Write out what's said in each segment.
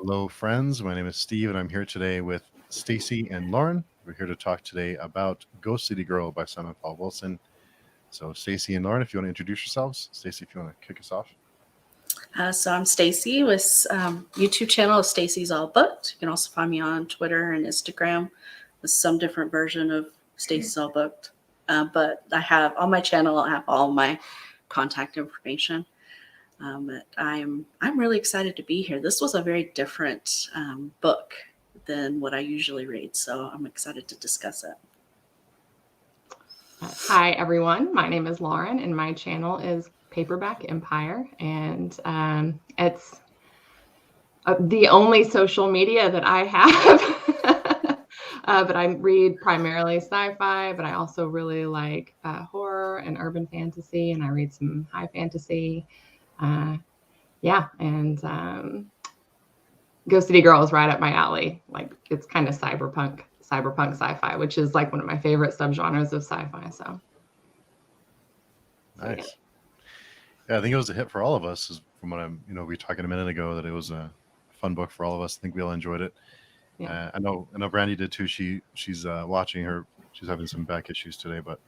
Hello, friends. My name is Steve, and I'm here today with Stacey and Lauren. We're here to talk today about Ghost City Girl by Simon Paul Wilson. So, Stacey and Lauren, if you want to introduce yourselves. Stacey, if you want to kick us off. So I'm Stacey with YouTube channel of Stacey's All Booked. You can also find me on Twitter and Instagram with some different version of Stacey's All Booked. But I have on my channel, I have all my contact information. But I'm really excited to be here. This was a very different book than what I usually read, so I'm excited to discuss it. Hi, everyone. My name is Lauren, and my channel is Paperback Empire, and it's the only social media that I have. But I read primarily sci-fi, but I also really like horror and urban fantasy, and I read some high fantasy. Ghost City Girl is right up my alley. Like, it's kind of cyberpunk sci-fi, which is like one of my favorite subgenres of sci-fi. So Nice. Yeah, I think it was a hit for all of us. From what we were talking a minute ago, that it was a fun book for all of us. I think we all enjoyed it. Yeah. I know Brandy did too. She's watching her. She's having some back issues today, but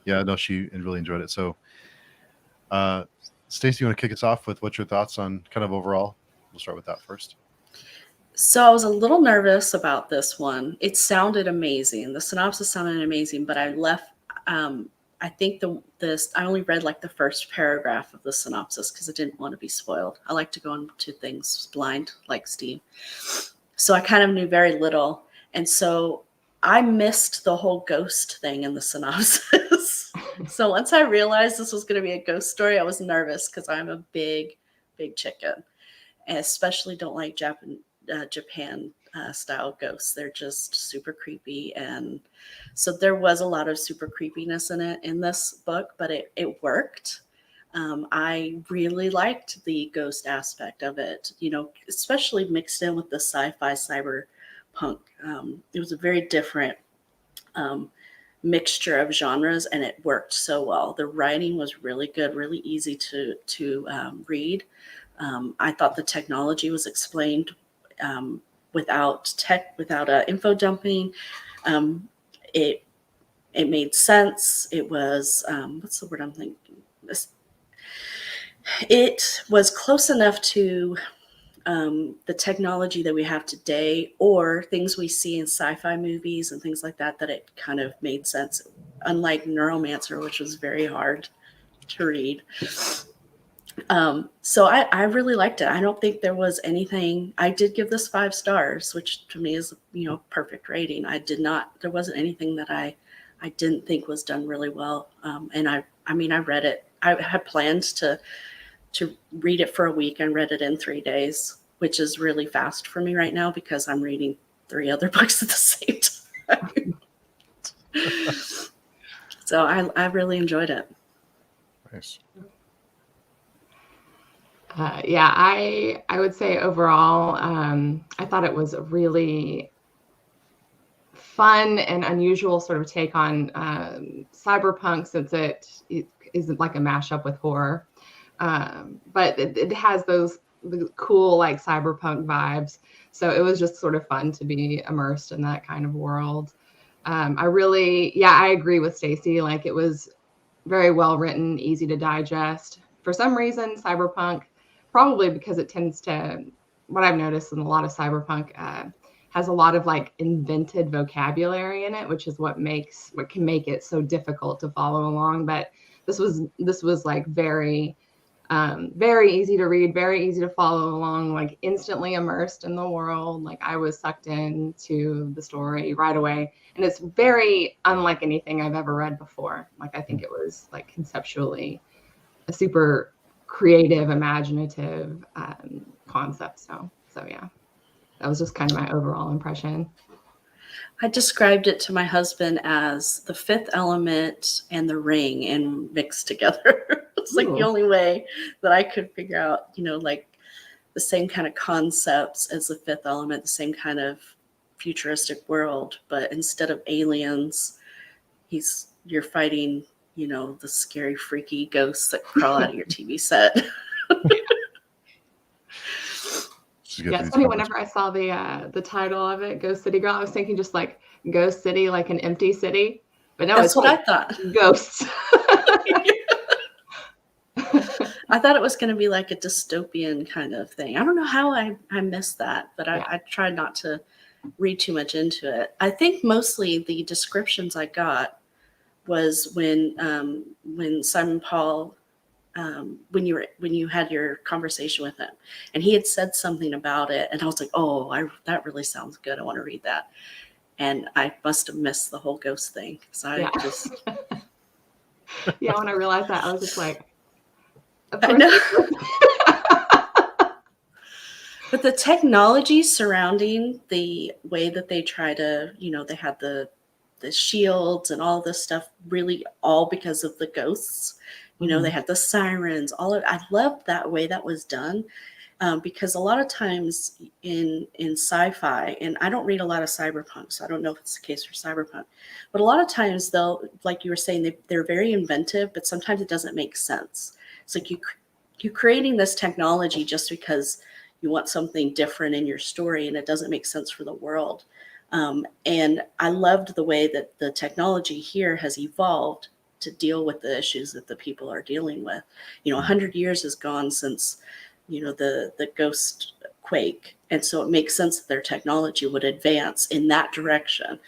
yeah, I know she really enjoyed it. So, Stacey, you want to kick us off with what's your thoughts on kind of overall? We'll start with that first. So I was a little nervous about this one. It sounded amazing. The synopsis sounded amazing, but I left. I think I only read like the first paragraph of the synopsis because I didn't want to be spoiled. I like to go into things blind, like Steve. So I kind of knew very little, and so I missed the whole ghost thing in the synopsis. So once I realized this was going to be a ghost story, I was nervous because I'm a big chicken, and especially don't like Japan style ghosts. They're just super creepy, and so there was a lot of super creepiness in this book, but it worked. I really liked the ghost aspect of it, especially mixed in with the sci-fi cyberpunk. It was a very different mixture of genres, and it worked so well. The writing was really good, really easy to read. I thought the technology was explained without info dumping. It made sense. It was what's the word I'm thinking? It was close enough to the technology that we have today, or things we see in sci-fi movies and things like that it kind of made sense. Unlike Neuromancer, which was very hard to read. So I really liked it. I don't think there was anything. I did give this 5 stars, which to me is perfect rating. There wasn't anything that I didn't think was done really well. And I read it. I had planned to read it for a week and read it in 3 days, which is really fast for me right now because I'm reading 3 other books at the same time. So I really enjoyed it. Nice. I would say overall, I thought it was a really fun and unusual sort of take on cyberpunk, since it isn't like a mashup with horror. But it has those cool like cyberpunk vibes. So it was just sort of fun to be immersed in that kind of world. I agree with Stacey. Like, it was very well written, easy to digest. For some reason, cyberpunk, probably because it tends to, what I've noticed in a lot of cyberpunk, has a lot of like invented vocabulary in it, which is what can make it so difficult to follow along. But this was like very easy to read, very easy to follow along, like instantly immersed in the world. Like, I was sucked into the story right away. And it's very unlike anything I've ever read before. Like, I think it was like conceptually a super creative, imaginative concept. So yeah, that was just kind of my overall impression. I described it to my husband as the Fifth Element and The Ring and mixed together. It's like the only way that I could figure out, like the same kind of concepts as the Fifth Element, the same kind of futuristic world, but instead of aliens, you're fighting, the scary, freaky ghosts that crawl out of your TV set. to get Yeah, through it's these funny. conversations. Whenever I saw the title of it, Ghost City Girl, I was thinking just like Ghost City, like an empty city. But no, That's it's what like I thought. ghosts. I thought it was going to be like a dystopian kind of thing. I don't know how I missed that, but Yeah. I tried not to read too much into it. I think mostly the descriptions I got was when Simon Paul when you had your conversation with him, and he had said something about it, and I was like, oh, that really sounds good. I want to read that, and I must have missed the whole ghost thing because I Yeah. just Yeah, when I realized that, I was just like, of I course. know. But the technology surrounding the way that they try to, they had the shields and all this stuff, really all because of the ghosts. They had the sirens. I loved that way that was done, because a lot of times in sci-fi, and I don't read a lot of cyberpunk, so I don't know if it's the case for cyberpunk, but a lot of times they'll, like you were saying, they're very inventive, but sometimes it doesn't make sense. It's like you're creating this technology just because you want something different in your story, and it doesn't make sense for the world. And I loved the way that the technology here has evolved to deal with the issues that the people are dealing with. 100 years has gone since, the ghost quake. And so it makes sense that their technology would advance in that direction,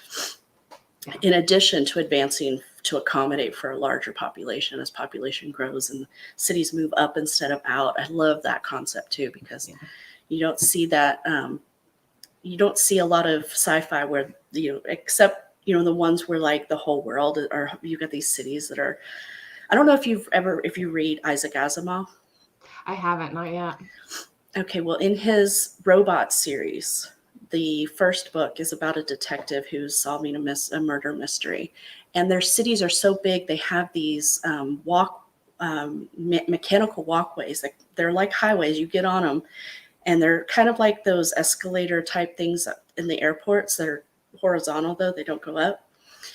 in addition to advancing to accommodate for a larger population as population grows and cities move up instead of out. I love that concept too, because you don't see that. You don't see a lot of sci-fi where, except, the ones where like the whole world, or you got these cities that are, I don't know if you read Isaac Asimov. I haven't, not yet. Okay, well, in his Robot series, the first book is about a detective who's solving a murder mystery, and their cities are so big they have these mechanical walkways. They're like highways. You get on them, and they're kind of like those escalator type things in the airports that are horizontal, though they don't go up.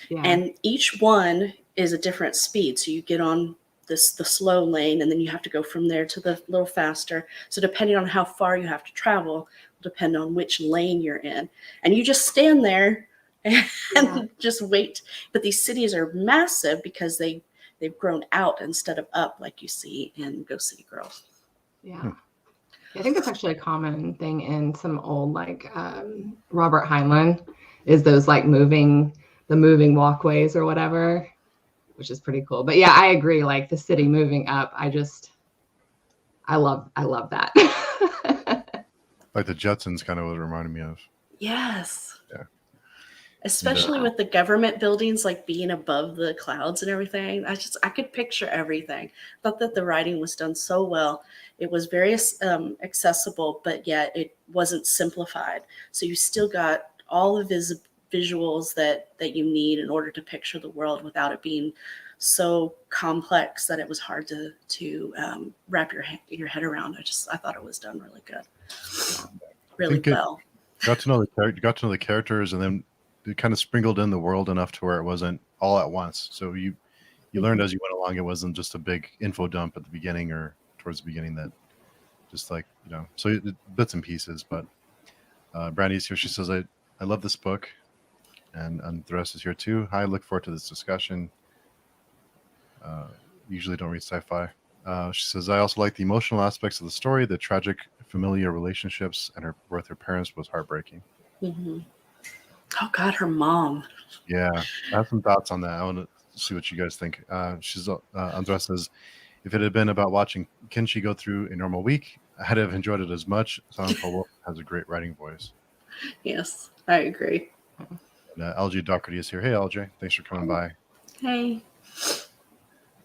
Yeah. And each one is a different speed. So you get on the slow lane, and then you have to go from there to the little faster. So depending on how far you have to travel, will depend on which lane you're in. And you just stand there and just wait. But these cities are massive because they've grown out instead of up, like you see in Ghost City Girl. Yeah. I think that's actually a common thing in some old, like Robert Heinlein, is those like moving walkways or whatever, which is pretty cool. But yeah, I agree. Like the city moving up, I love that. Like the Jetsons, kind of what it reminded me of. Yes. Yeah. Especially with the government buildings like being above the clouds and everything. I could picture everything. I thought that the writing was done so well. It was very accessible, but yet it wasn't simplified. So you still got all the visuals that you need in order to picture the world without it being so complex that it was hard to wrap your head around. I thought it was done really good, really well. Got to know the characters, and then it kind of sprinkled in the world enough to where it wasn't all at once. So you learned as you went along. It wasn't just a big info dump at the beginning or towards the beginning that just like, so bits and pieces. But Brandy's here. She says, I love this book, and the rest is here too. Hi, I look forward to this discussion. Usually don't read sci-fi. She says, I also like the emotional aspects of the story. The tragic familiar relationships and with her parents was heartbreaking. Mm-hmm. Oh God, her mom. Yeah, I have some thoughts on that. I want to see what you guys think. Andres says, if it had been about watching Kenshi go through a normal week, I'd have enjoyed it as much. Simon Paul has a great writing voice. Yes, I agree. And, LG Doherty is here. Hey, LJ, thanks for coming by. Hey.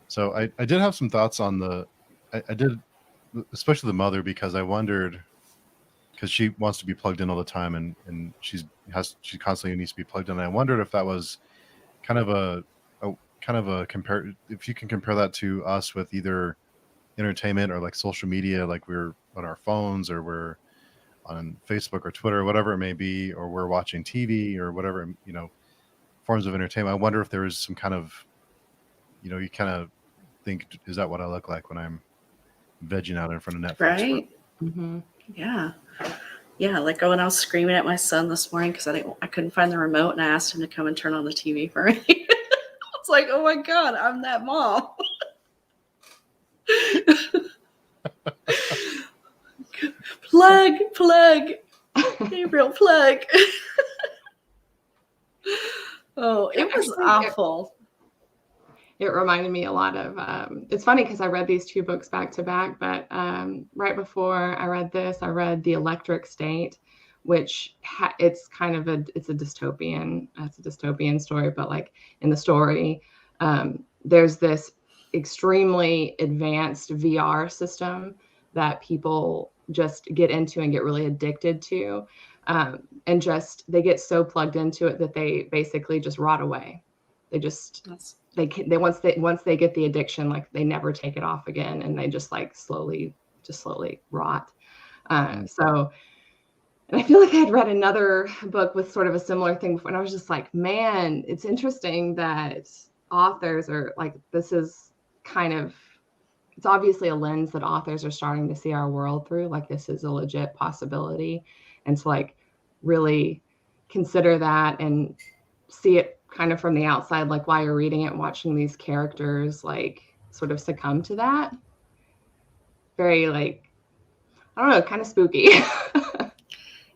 So I did have some thoughts on I did, especially the mother, because I wondered, because she wants to be plugged in all the time, and she constantly needs to be plugged in. And I wondered if that was kind of a compare, if you can compare that to us with either entertainment or like social media, like we're on our phones or we're on Facebook or Twitter or whatever it may be, or we're watching TV or whatever, forms of entertainment. I wonder if there is some kind of, you kind of think, is that what I look like when I'm vegging out in front of Netflix? Right. Mm-hmm. Yeah. Yeah, like when I was screaming at my son this morning because I couldn't find the remote, and I asked him to come and turn on the TV for me. It's like, oh my god, I'm that mom. plug, Gabriel, plug. Oh, it was Actually, awful. It reminded me a lot of, it's funny because I read these two books back to back, but right before I read this, I read The Electric State, which it's kind of it's a dystopian story, but like in the story, there's this extremely advanced VR system that people just get into and get really addicted to. And just, they get so plugged into it that they basically just rot away. They just, they once they get the addiction, like they never take it off again, and they just like slowly rot. So, and I feel like I had read another book with sort of a similar thing before, and I was just like, man, it's interesting that authors are like, this is kind of, it's obviously a lens that authors are starting to see our world through. Like, this is a legit possibility, and to like really consider that and see it kind of from the outside, like while you're reading it and watching these characters like sort of succumb to that. Very like, I don't know, kind of spooky.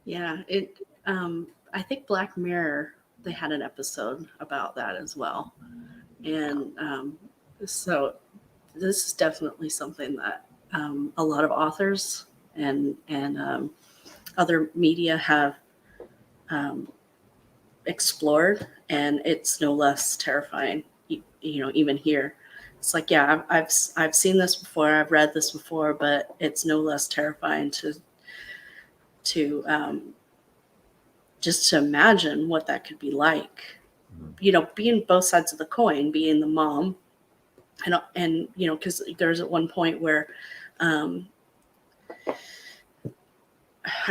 Yeah, it. I think Black Mirror, they had an episode about that as well, and so this is definitely something that a lot of authors and other media have explored, and it's no less terrifying. Even here, it's like, yeah, I've seen this before, I've read this before, but it's no less terrifying to just to imagine what that could be like. Being both sides of the coin, being the mom, and because there's at one point where I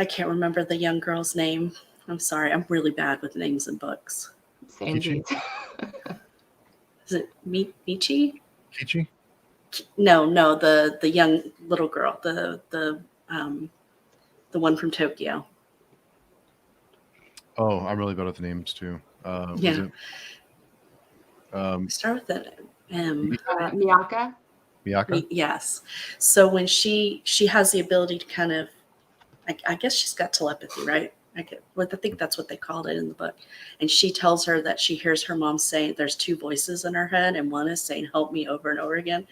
can't remember the young girl's name. I'm sorry, I'm really bad with names in books. Same Kichi? Is it Michi? Kichi? No, the young little girl, the one from Tokyo. Oh, I'm really bad with the names too. Yeah. Was it, Start with it. Miyaka. Miyaka? Yes. So when she has the ability to kind of, I guess she's got telepathy, right? I think that's what they called it in the book. And she tells her that she hears her mom saying, there's two voices in her head, and one is saying, help me, over and over again.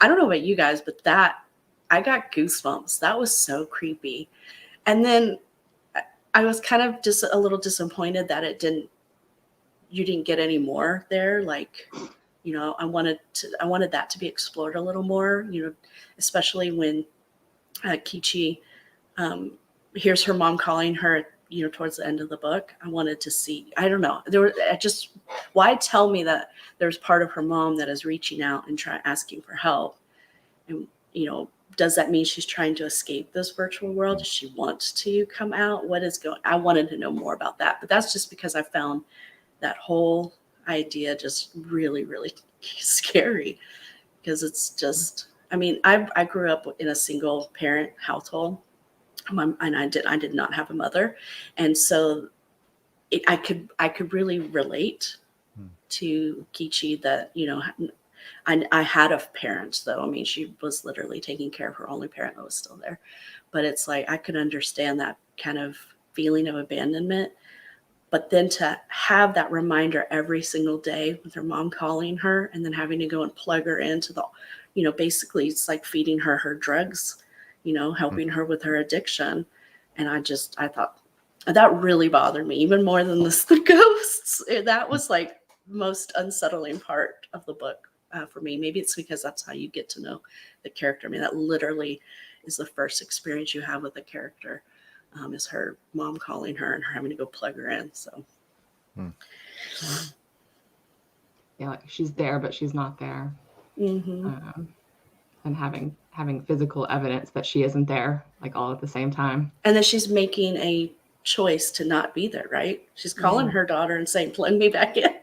I don't know about you guys, but I got goosebumps. That was so creepy. And then I was kind of just a little disappointed that you didn't get any more there. Like, I wanted that to be explored a little more, especially when Kichi hears her mom calling her, towards the end of the book. I wanted to see, I don't know, why tell me that there's part of her mom that is reaching out and asking for help? And, does that mean she's trying to escape this virtual world? Does she want to come out? I wanted to know more about that, but that's just because I found that whole idea just really, really scary, because it's just, I grew up in a single parent household, and I did not have a mother, and so I could really relate to Kichi that I had of parents, though. She was literally taking care of her only parent that was still there, but it's like I could understand that kind of feeling of abandonment. But then to have that reminder every single day with her mom calling her, and then having to go and plug her into the, basically it's like feeding her drugs, helping her with her addiction. And I thought that really bothered me even more than the ghosts. That was like the most unsettling part of the book for me. Maybe it's because that's how you get to know the character. That literally is the first experience you have with a character. Is her mom calling her and her having to go plug her in. So, Yeah, like she's there, but she's not there. mm-hmm. And having physical evidence that she isn't there, like all at the same time. And then she's making a choice to not be there, right? She's calling her daughter and saying, "Plug me back in."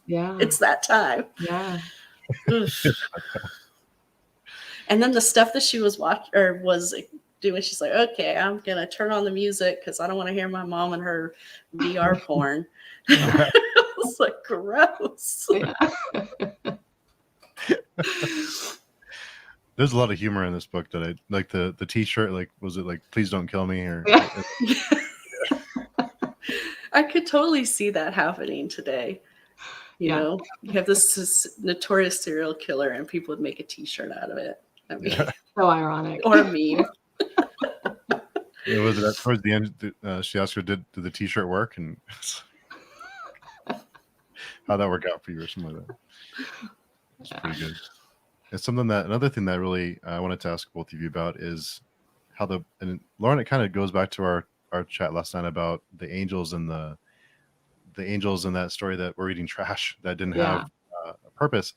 Yeah, It's that time. Yeah. And then the stuff that she was doing. She's like, okay, I'm going to turn on the music because I don't want to hear my mom and her VR porn. I was like, gross. Yeah. There's a lot of humor in this book that I like. The T-shirt, like, was it like "Please don't kill me" or? Yeah. I could totally see that happening today. You know, you have this notorious serial killer, and people would make a T-shirt out of it. I mean, so ironic. or a meme. It was that towards the end. She asked her, "Did the T-shirt work?" And how that worked out for you, or something like that. It's pretty good. It's something that another thing that really I wanted to ask both of you about is how and Lauren, it kind of goes back to our chat last night about the angels and the angels in that story that were eating trash that didn't have a purpose.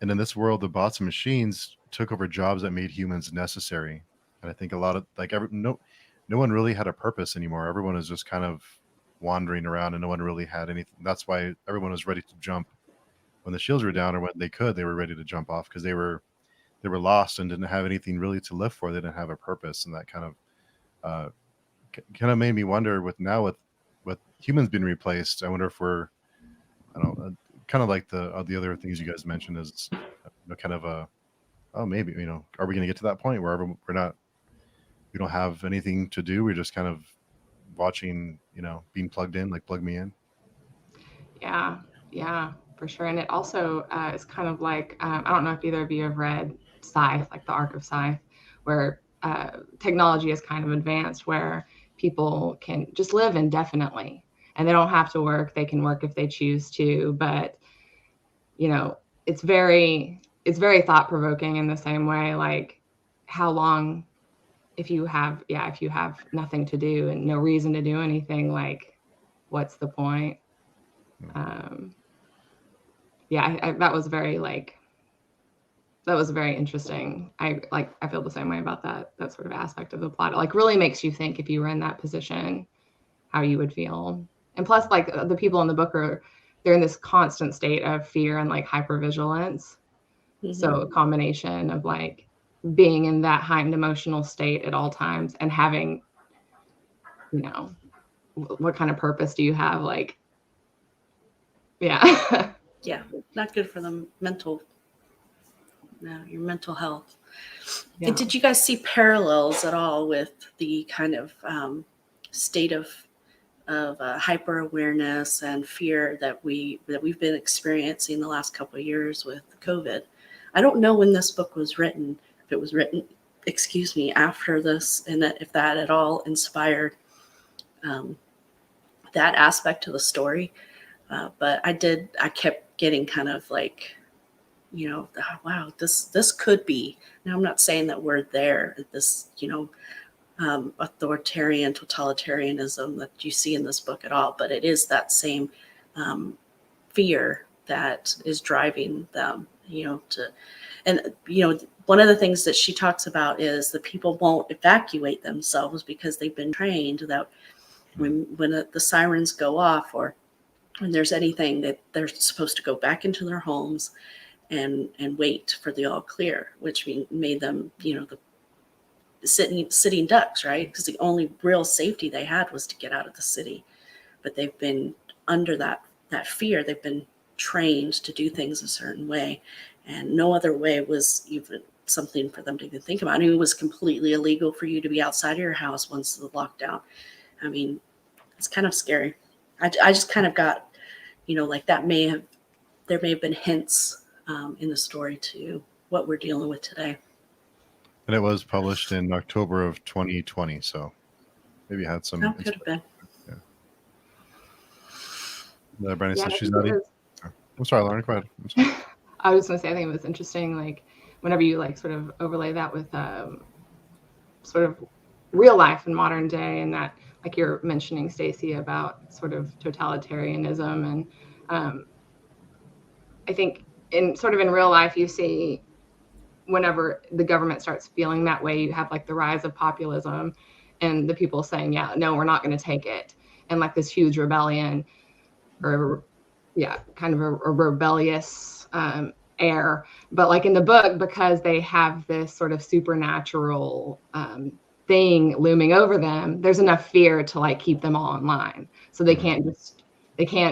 And in this world, the bots and machines took over jobs that made humans necessary. And I think a lot of no one really had a purpose anymore. Everyone was just kind of wandering around, and no one really had anything. That's why everyone was ready to jump when the shields were down, or when they were ready to jump off because they were lost and didn't have anything really to live for. They didn't have a purpose, and that kind of made me wonder with humans being replaced. I wonder if we're, I don't know, kind of like the other things you guys mentioned is kind of maybe, are we going to get to that point where we don't have anything to do? We're just kind of watching, being plugged in, like plug me in. Yeah, for sure. And it also is kind of like, I don't know if either of you have read Scythe, like the Arc of Scythe, where technology is kind of advanced, where people can just live indefinitely and they don't have to work. They can work if they choose to, but it's very thought provoking in the same way, like how long, if you have nothing to do and no reason to do anything, like what's the point? That was very interesting. I feel the same way about that sort of aspect of the plot. It like really makes you think, if you were in that position, how you would feel. And plus, like, the people in the book they're in this constant state of fear and like hypervigilance. Mm-hmm. So a combination of like being in that heightened emotional state at all times and having, what kind of purpose do you have? Like, yeah. Yeah, not good for the your mental health. Yeah. And did you guys see parallels at all with the kind of state of hyper awareness and fear that we've been experiencing the last couple of years with COVID? I don't know when this book was written, if it was written, after this, and if that at all inspired that aspect of the story. But I kept getting kind of like, wow, this could be. Now, I'm not saying that we're there, this, authoritarian totalitarianism that you see in this book at all, but it is that same fear that is driving them, one of the things that she talks about is that people won't evacuate themselves because they've been trained that when the sirens go off, or when there's anything, that they're supposed to go back into their homes and wait for the all clear, which made them, the sitting ducks, right? Because the only real safety they had was to get out of the city. But they've been under that fear. They've been trained to do things a certain way, and no other way was even something for them to even think about. I mean, it was completely illegal for you to be outside of your house once the lockdown. I mean, it's kind of scary. I just kind of got, like there may have been hints in the story to what we're dealing with today. And it was published in October of 2020, so maybe it had some. That could have been. Yeah. Brandon says she's not. I'm sorry, Lauren. Go ahead. I'm sorry. I was going to say, I think it was interesting, like whenever you like sort of overlay that with sort of real life and modern day, and that, like you're mentioning, Stacey, about sort of totalitarianism, and I think in real life, you see whenever the government starts feeling that way, you have like the rise of populism and the people saying, yeah, no, we're not going to take it. And like this huge rebellion, or kind of a rebellious air. But like in the book, because they have this sort of supernatural thing looming over them, there's enough fear to like keep them all in line. So they can't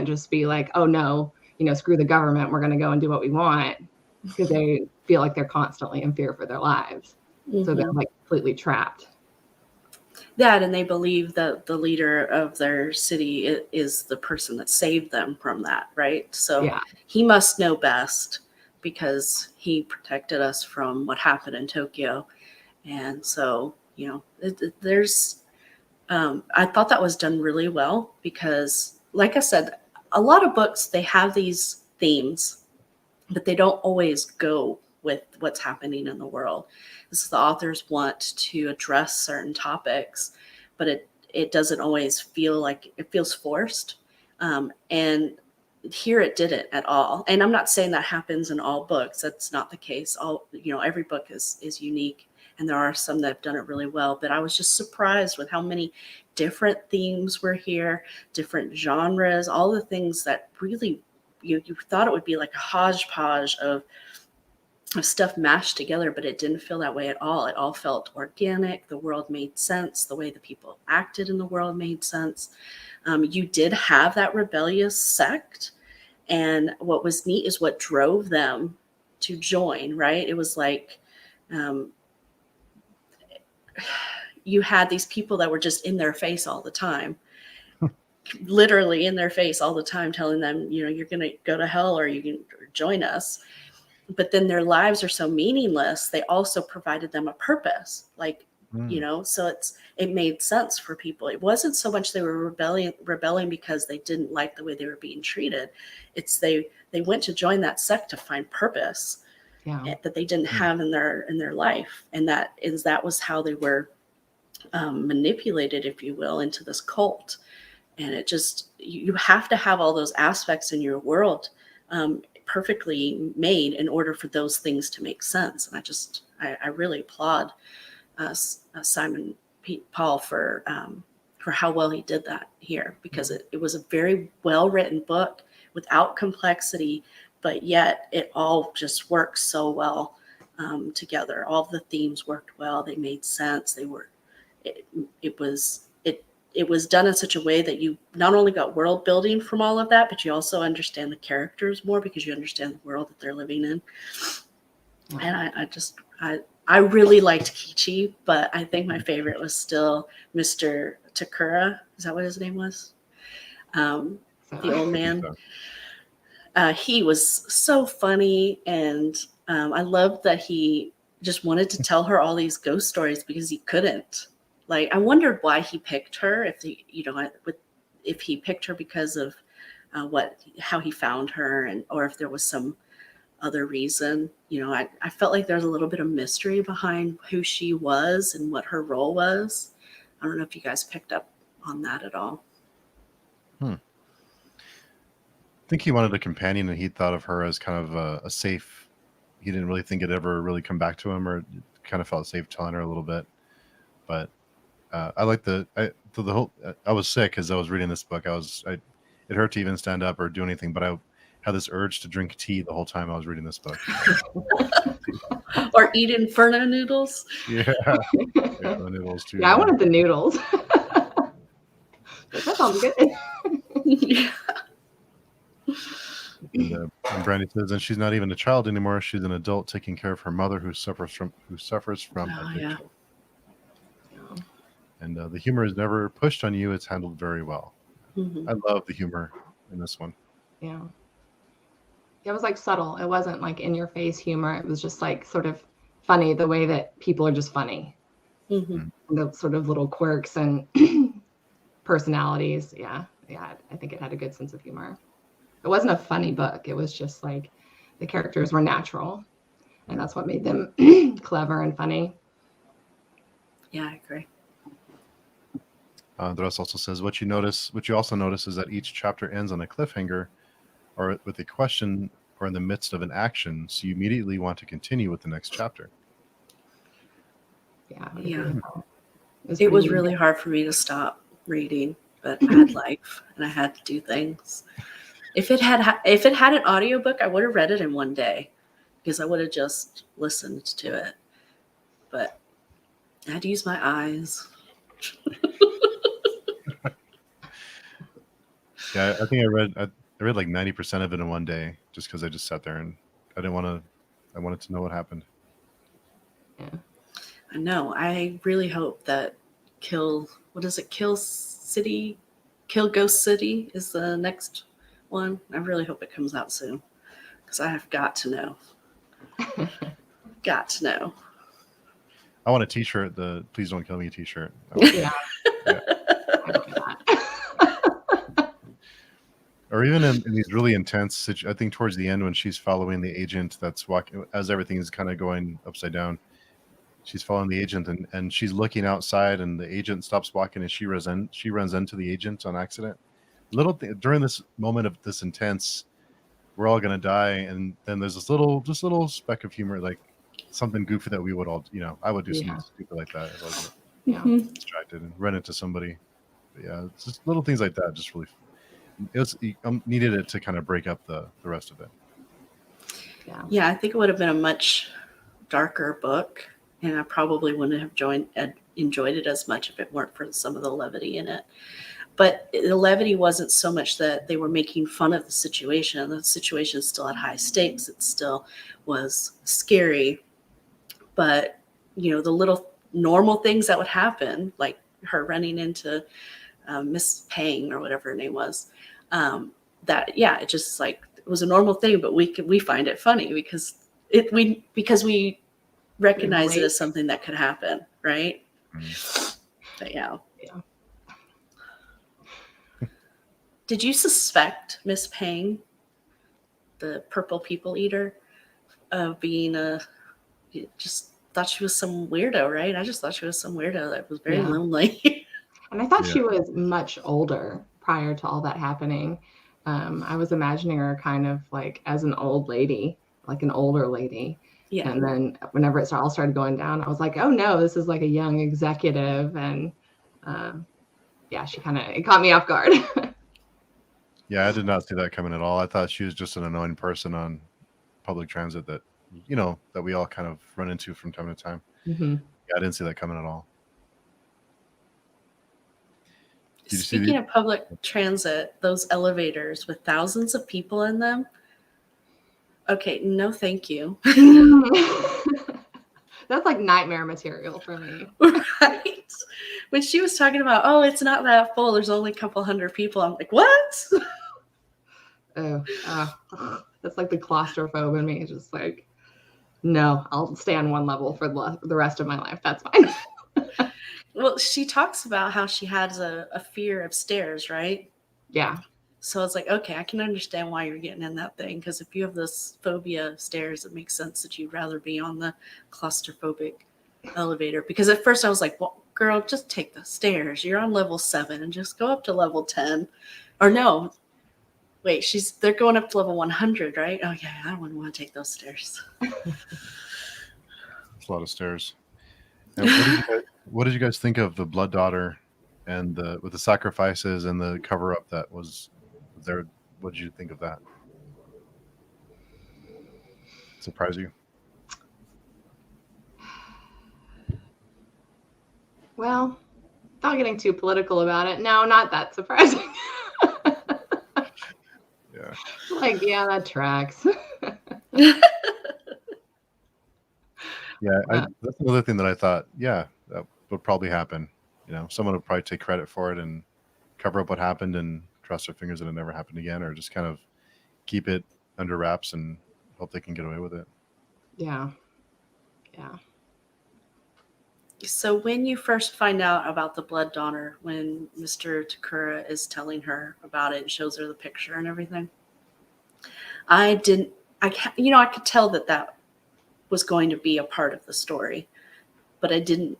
just be like, oh no, screw the government, we're going to go and do what we want, because they feel like they're constantly in fear for their lives. So they're like completely trapped. That, and they believe that the leader of their city is the person that saved them from that, right? So he must know best because he protected us from what happened in Tokyo. And so, there's, I thought that was done really well because, like I said, a lot of books, they have these themes, but they don't always go with what's happening in the world. This is the authors want to address certain topics, but it doesn't always feel like it feels forced. And here it didn't at all. And I'm not saying that happens in all books. That's not the case. Every book is unique, and there are some that have done it really well. But I was just surprised with how many different themes were here, different genres, all the things that really you thought it would be like a hodgepodge of stuff mashed together, but it didn't feel that way at all. It all felt organic. The world made sense. The way the people acted in the world made sense. You did have that rebellious sect, and what was neat is what drove them to join, right? It was like you had these people that were just in their face all the time, literally in their face all the time, telling them, you're going to go to hell or you can join us. But then their lives are so meaningless. They also provided them a purpose, so it made sense for people. It wasn't so much they were rebelling because they didn't like the way they were being treated. It's they went to join that sect to find purpose that they didn't have in their life. And that was how they were manipulated, if you will, into this cult. And it just, you have to have all those aspects in your world perfectly made in order for those things to make sense. And I really applaud Simon Paul for how well he did that here, because it was a very well written book without complexity, but yet it all just works so well together. All the themes worked well. They made sense. It was done in such a way that you not only got world building from all of that, but you also understand the characters more because you understand the world that they're living in. And I really liked Kichi, but I think my favorite was still Mr. Takura. Is that what his name was? The old man. He was so funny, and I loved that he just wanted to tell her all these ghost stories because he couldn't. Like, I wondered why he picked her, if he picked her because of how he found her, or if there was some other reason. I felt like there's a little bit of mystery behind who she was and what her role was. I don't know if you guys picked up on that at all. I think he wanted a companion, and he thought of her as kind of a safe. He didn't really think it ever really come back to him, or kind of felt safe telling her a little bit. But I like the whole. I was sick as I was reading this book. It hurt to even stand up or do anything, but I had this urge to drink tea the whole time I was reading this book. Or eat inferno noodles. Yeah, the noodles too. Yeah, I wanted the noodles. That sounds good. Yeah. And Brandy says, and she's not even a child anymore. She's an adult taking care of her mother who suffers from addiction. Yeah. And the humor is never pushed on you. It's handled very well. I love the humor in this one. Yeah. It was like subtle. It wasn't like in your face humor. It was just like sort of funny, the way that people are just funny. The sort of little quirks and personalities. Yeah. I think it had a good sense of humor. It wasn't a funny book. It was just like the characters were natural, and that's what made them clever and funny. Yeah, I agree. The rest also says, what you also notice is that each chapter ends on a cliffhanger or with a question or in the midst of an action, so you immediately want to continue with the next chapter. Yeah. It was really hard for me to stop reading, but I had life and I had to do things. If it had an audiobook, I would have read it in one day. because I would have just listened to it. But I had to use my eyes. Yeah, I think I read like 90% of it in one day just because I just sat there and I didn't want to. I wanted to know what happened. Yeah. I know. I really hope that Kill Ghost City is the next one. I really hope it comes out soon because I have got to know. Got to know. I want a T-shirt. The "Please Don't Kill Me" T-shirt. Yeah. Yeah. I do that. Or even in these really intense, I think towards the end when she's following the agent that's walking as everything is kind of going upside down. She's following the agent and she's looking outside and the agent stops walking and she runs into the agent on accident. During this moment of this intense, we're all gonna die, and then there's this little speck of humor, like something goofy that we would all, I would do Yeah. something stupid like that if I was Yeah. distracted and run into somebody. But yeah, it's just little things like that. Just really, needed it to kind of break up the rest of it. Yeah. Yeah, I think it would have been a much darker book, and I probably wouldn't have enjoyed it as much if it weren't for some of the levity in it. But the levity wasn't so much that they were making fun of the situation. The situation still had high stakes. It still was scary. But, the little normal things that would happen, like her running into Miss Pang or whatever her name was, it just like it was a normal thing, but we find it funny because we recognize it as something that could happen, right? Mm. But yeah. Yeah. Did you suspect Miss Pang, the purple people eater, of being you just thought she was some weirdo, right? I just thought she was some weirdo that was very lonely. And I thought Yeah. she was much older prior to all that happening. I was imagining her kind of like as an old lady, like an older lady. Yeah. And then whenever it all started going down, I was like, oh no, this is like a young executive. And it caught me off guard. Yeah, I did not see that coming at all. I thought she was just an annoying person on public transit that that we all kind of run into from time to time. Mm-hmm. Yeah, I didn't see that coming at all. Did you see Speaking of public transit, those elevators with thousands of people in them. Okay, no thank you. That's like nightmare material for me. Right? When she was talking about, oh, it's not that full, there's only a couple hundred people, I'm like, what? That's like the claustrophobe in me. It's just like, no, I'll stay on one level for the rest of my life. That's fine. Well, she talks about how she has a fear of stairs, right? Yeah. So it's like, okay, I can understand why you're getting in that thing, because if you have this phobia of stairs, it makes sense that you'd rather be on the claustrophobic elevator. Because at first I was like, well, girl, just take the stairs. You're on level 7 and just go up to level 10. Or no, wait, they're going up to level 100, right? Oh yeah, I wouldn't want to take those stairs. It's a lot of stairs. And what did you guys think of the Blood Daughter and with the sacrifices and the cover up that was there? What did you think of that? Surprise you? Well, not getting too political about it. No, not that surprising. Yeah. Like, yeah, that tracks. Yeah, that's another thing that I thought, yeah, that would probably happen. Someone would probably take credit for it and cover up what happened and cross their fingers that it never happened again, or just kind of keep it under wraps and hope they can get away with it. Yeah. Yeah. So when you first find out about the Blood Daughter, when Mr. Takura is telling her about it and shows her the picture and everything, I could tell that was going to be a part of the story, but I didn't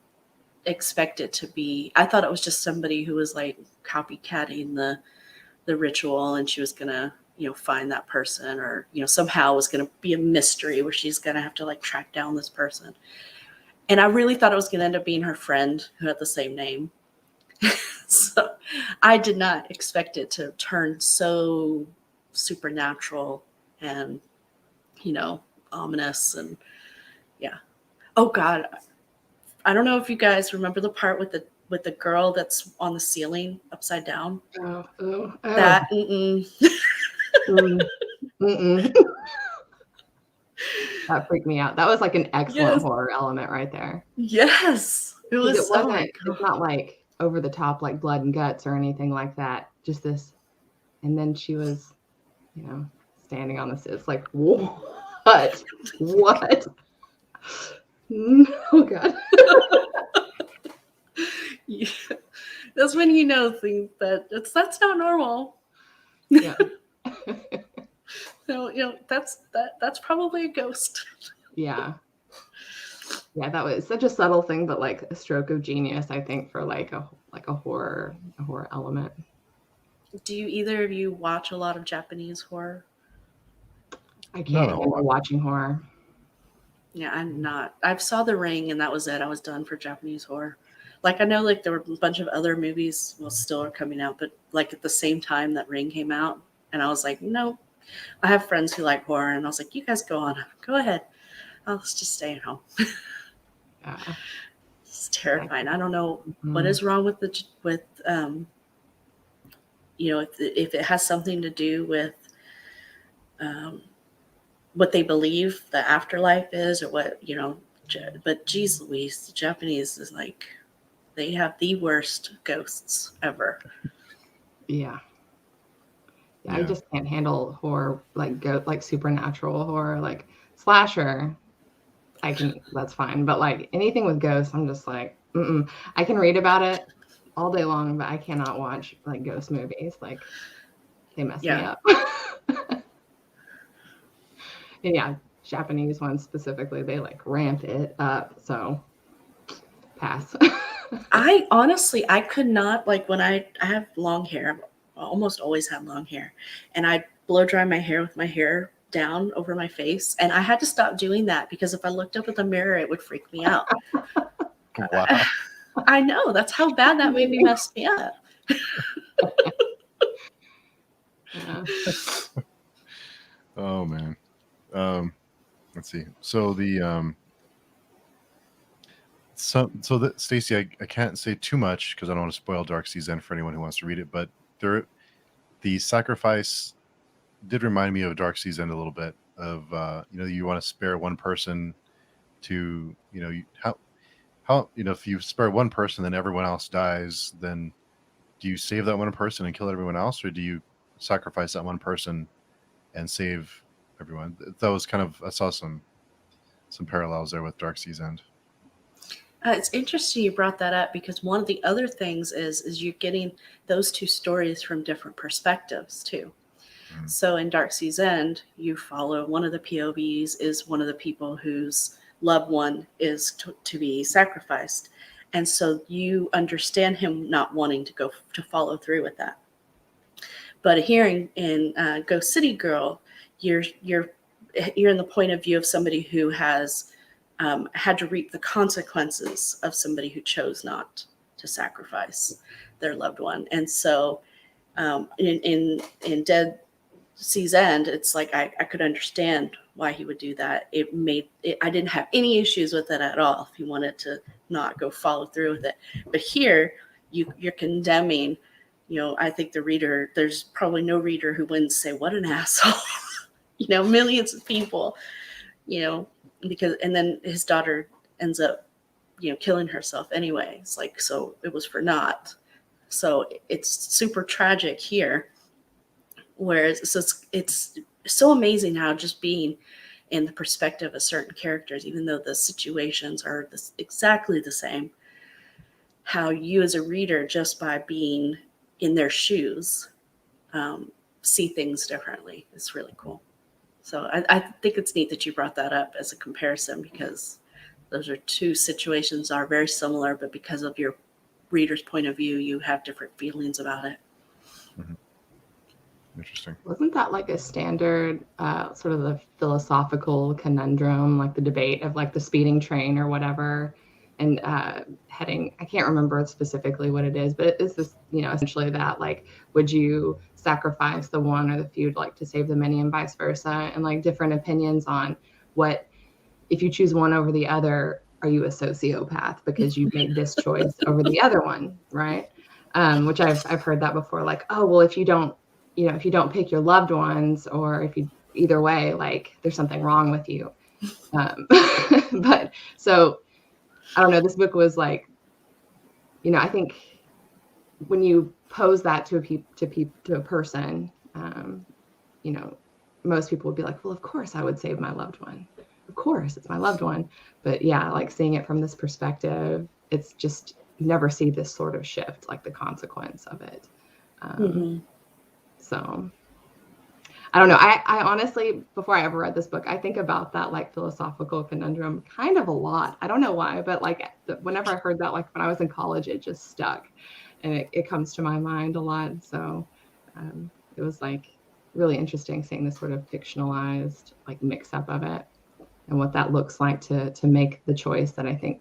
expect it to be. I thought it was just somebody who was like copycatting the ritual, and she was gonna find that person, or somehow it was gonna be a mystery where she's gonna have to like track down this person. And I really thought it was gonna end up being her friend who had the same name. So I did not expect it to turn so supernatural and ominous. And yeah. Oh God, I don't know if you guys remember the part with the girl that's on the ceiling upside down. Oh. That Mm, mm-mm. That freaked me out. That was like an excellent Yes. horror element right there. Yes, it 'Cause was. it Oh my wasn't, it's not like over the top, like blood and guts or anything like that. Just this. And then she was, standing on this. It's like, what? What? Oh, God. Yeah. That's when you know things that's not normal. Yeah. So that's probably a ghost. Yeah. Yeah, that was such a subtle thing, but like a stroke of genius, I think, for like a horror element. Do you either of you watch a lot of Japanese horror? I can't handle watching horror. Yeah, I'm not. I saw The Ring and that was it. I was done for Japanese horror. Like I know like there were a bunch of other movies still are coming out, but like at the same time that Ring came out, and I was like, no. I have friends who like horror, and I was like, you guys go on, go ahead. I'll just stay at home. Yeah. It's terrifying. I don't know what is wrong with if it has something to do with what they believe the afterlife is, or what but geez Louise, the Japanese is like, they have the worst ghosts ever. Yeah. I just can't handle horror, like supernatural horror, like slasher. That's fine, but like anything with ghosts, I'm just like, I can read about it all day long, but I cannot watch like ghost movies. Like they mess me up. And yeah, Japanese ones specifically, they like ramp it up. So pass. I could not, like when I have long hair, I almost always have long hair, and I blow dry my hair with my hair down over my face, and I had to stop doing that because if I looked up at the mirror, it would freak me out. Wow. I know, that's how bad that movie messed me up. Yeah. Oh man. Let's see. So the Stacey, I can't say too much because I don't want to spoil Dark Season for anyone who wants to read it, but the sacrifice did remind me of Dark Season a little bit of you want to spare one person to how if you spare one person then everyone else dies, then do you save that one person and kill everyone else, or do you sacrifice that one person and save everyone? That was I saw some parallels there with Dark Sea's End. It's interesting you brought that up because one of the other things is you're getting those two stories from different perspectives too. Mm-hmm. So in Dark Sea's End, you follow one of the POVs is one of the people whose loved one is to be sacrificed. And so you understand him not wanting to follow through with that. But here in GhostCityGirl, you're in the point of view of somebody who has had to reap the consequences of somebody who chose not to sacrifice their loved one. And so in Dead Sea's End, it's like I could understand why he would do that. I didn't have any issues with it at all if he wanted to not go follow through with it. But here you're condemning, I think the reader, there's probably no reader who wouldn't say, what an asshole. Millions of people, because, and then his daughter ends up, killing herself anyway. It's like, so it was for naught. So it's super tragic here. Whereas it's so amazing how just being in the perspective of certain characters, even though the situations are exactly the same, how you as a reader, just by being in their shoes, see things differently. It's really cool. So I think it's neat that you brought that up as a comparison, because those are two situations are very similar, but because of your reader's point of view, you have different feelings about it. Mm-hmm. Interesting. Wasn't that like a standard sort of the philosophical conundrum, like the debate of like the speeding train or whatever, and heading, I can't remember specifically what it is, but it's this, essentially that, like, would you sacrifice the one or the few like to save the many and vice versa, and like different opinions on what, if you choose one over the other, are you a sociopath because you made this choice over the other one, right? Which I've heard that before, like, oh, well, if you don't pick your loved ones, or if you, either way, like, there's something wrong with you. But so I don't know, this book was like, I think when you pose that to a person, most people would be like, well, of course I would save my loved one. Of course, it's my loved one. But yeah, like, seeing it from this perspective, it's just, you never see this sort of shift, like the consequence of it. So I don't know. I honestly, before I ever read this book, I think about that like philosophical conundrum kind of a lot. I don't know why, but like whenever I heard that, like when I was in college, it just stuck, and it comes to my mind a lot. So it was like really interesting seeing this sort of fictionalized like mix up of it, and what that looks like to make the choice that I think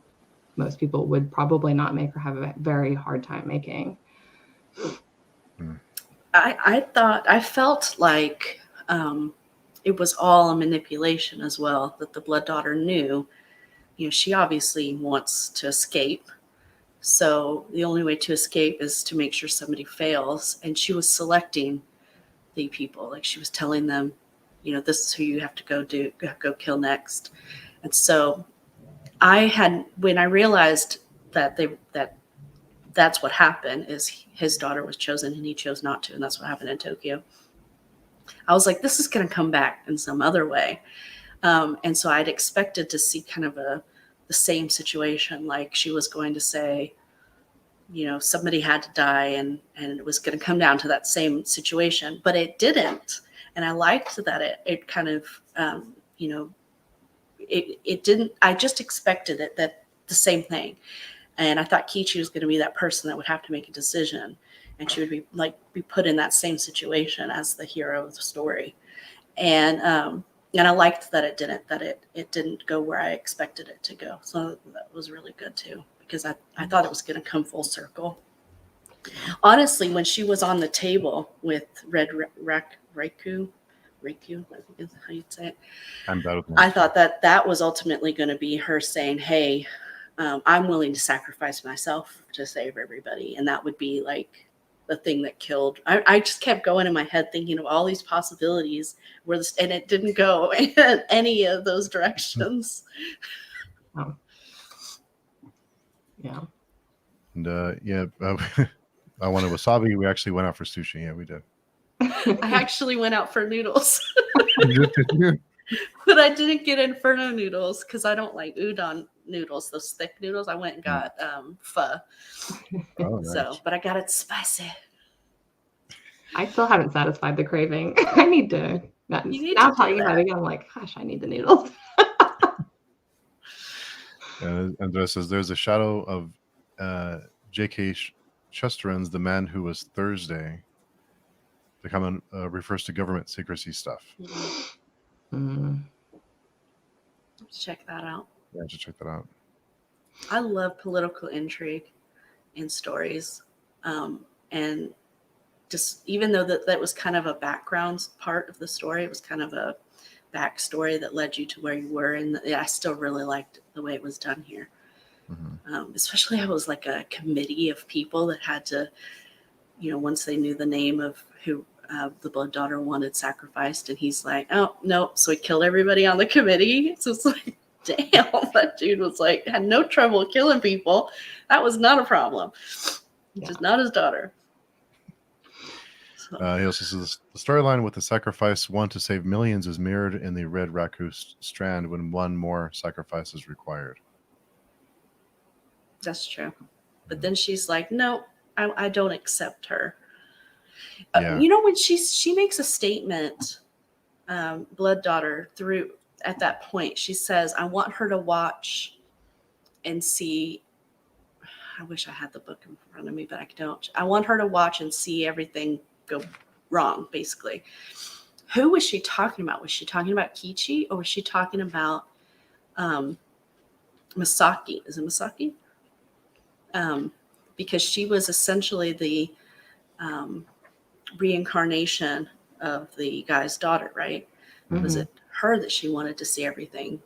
most people would probably not make, or have a very hard time making. I felt like it was all a manipulation as well, that the blood daughter knew. She obviously wants to escape. So the only way to escape is to make sure somebody fails. And she was selecting the people. Like, she was telling them, this is who you have to go kill next. And so when I realized that that's what happened, is his daughter was chosen and he chose not to. And that's what happened in Tokyo. I was like, this is going to come back in some other way. And so I'd expected to see kind of the same situation. Like, she was going to say, somebody had to die, and it was going to come down to that same situation, but it didn't. And I liked that it kind of, it didn't. I just expected it, that the same thing. And I thought Kichi was going to be that person that would have to make a decision, and she would be put in that same situation as the hero of the story. And I liked that it didn't, it didn't go where I expected it to go. So that was really good too, because I thought it was going to come full circle. Honestly, when she was on the table with Red Raikou, I think is how you'd say it. I thought that was ultimately going to be her saying, hey, I'm willing to sacrifice myself to save everybody. And that would be like the thing that killed. I just kept going in my head thinking of all these possibilities and it didn't go in any of those directions. Oh. Yeah. And I wanted wasabi. We actually went out for sushi. Yeah, we did. I actually went out for noodles. But I didn't get Inferno noodles because I don't like udon noodles, those thick noodles. I went and got pho. Oh, nice. So, but I got it spicy. I still haven't satisfied the craving. I need to. Now talking about it again, I'm like, gosh, I need the noodles. Andrea says there's a shadow of J.K. Chesterton's The Man Who Was Thursday. The comment refers to government secrecy stuff. Let's check that out. Yeah, I should check that out. I love political intrigue in stories. And just even though that was kind of a background part of the story, it was kind of a backstory that led you to where you were. And I still really liked the way it was done here. Especially how it was like a committee of people that had to, once they knew the name of who the blood daughter wanted sacrificed, and he's like, oh, no. So he killed everybody on the committee. So it's like, damn, that dude was like, had no trouble killing people. That was not a problem. Yeah. Just not his daughter. So. He also says the storyline with the sacrifice one to save millions is mirrored in the Red Raikou strand when one more sacrifice is required. That's true. But then she's like, no, I don't accept her. Yeah. When she makes a statement, blood daughter, at that point, she says, I want her to watch and see. I wish I had the book in front of me, but I don't. I want her to watch and see everything go wrong, basically. Who was she talking about? Was she talking about Kichi, or was she talking about Misaki? Is it Misaki? Because she was essentially the reincarnation of the guy's daughter, right? Was it her that she wanted to see everything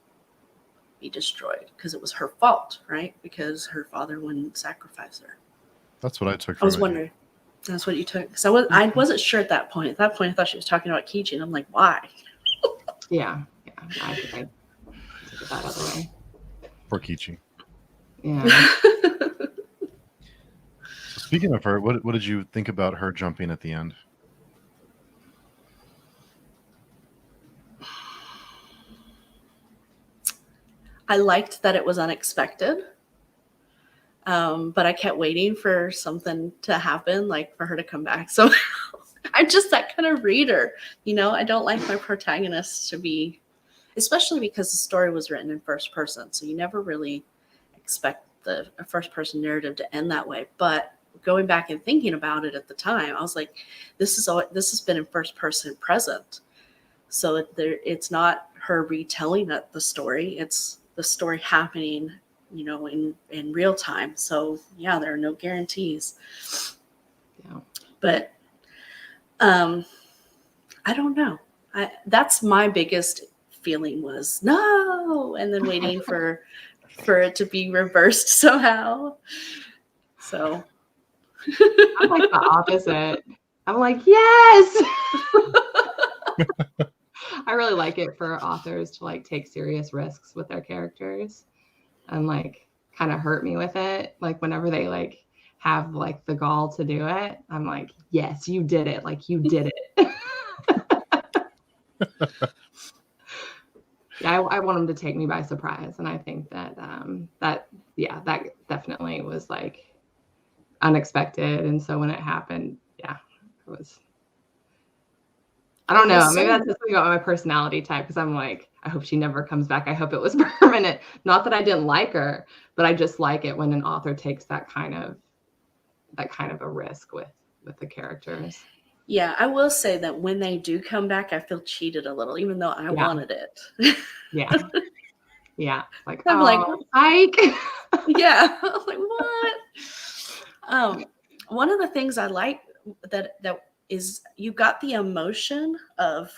be destroyed because it was her fault, right? Because her father wouldn't sacrifice her. That's what I took I from was it. wondering. That's what you took. Because I wasn't sure at that point. At that point, I thought she was talking about Kichi, and I'm like, why? Yeah. I think I took it that other way. Poor Kichi. Yeah. So speaking of her, what did you think about her jumping at the end? I liked that it was unexpected. But I kept waiting for something to happen, like for her to come back. So I'm just that kind of reader, I don't like my protagonists to be, especially because the story was written in first person. So you never really expect the first person narrative to end that way. But going back and thinking about it at the time, I was like, this has been in first person present. So it's not her retelling the story. It's the story happening in real time. So yeah, there are no guarantees. Yeah. But I don't know. That's my biggest feeling was no, and then waiting for it to be reversed somehow. So I'm like the opposite. I'm like, yes. I really like it for authors to like take serious risks with their characters and like kind of hurt me with it. Like whenever they like have like the gall to do it, I'm like, yes, you did it. Like you did it. Yeah, I want them to take me by surprise. And I think that that definitely was like unexpected. And so when it happened, yeah, it was, I don't know. Maybe that's just something about my personality type because I'm like, I hope she never comes back. I hope it was permanent. Not that I didn't like her, but I just like it when an author takes that kind of a risk with the characters. Yeah, I will say that when they do come back, I feel cheated a little, even though I wanted it. Yeah. Yeah. Like, I'm like, Ike. yeah. I'm like, what? One of the things I like that is you got the emotion of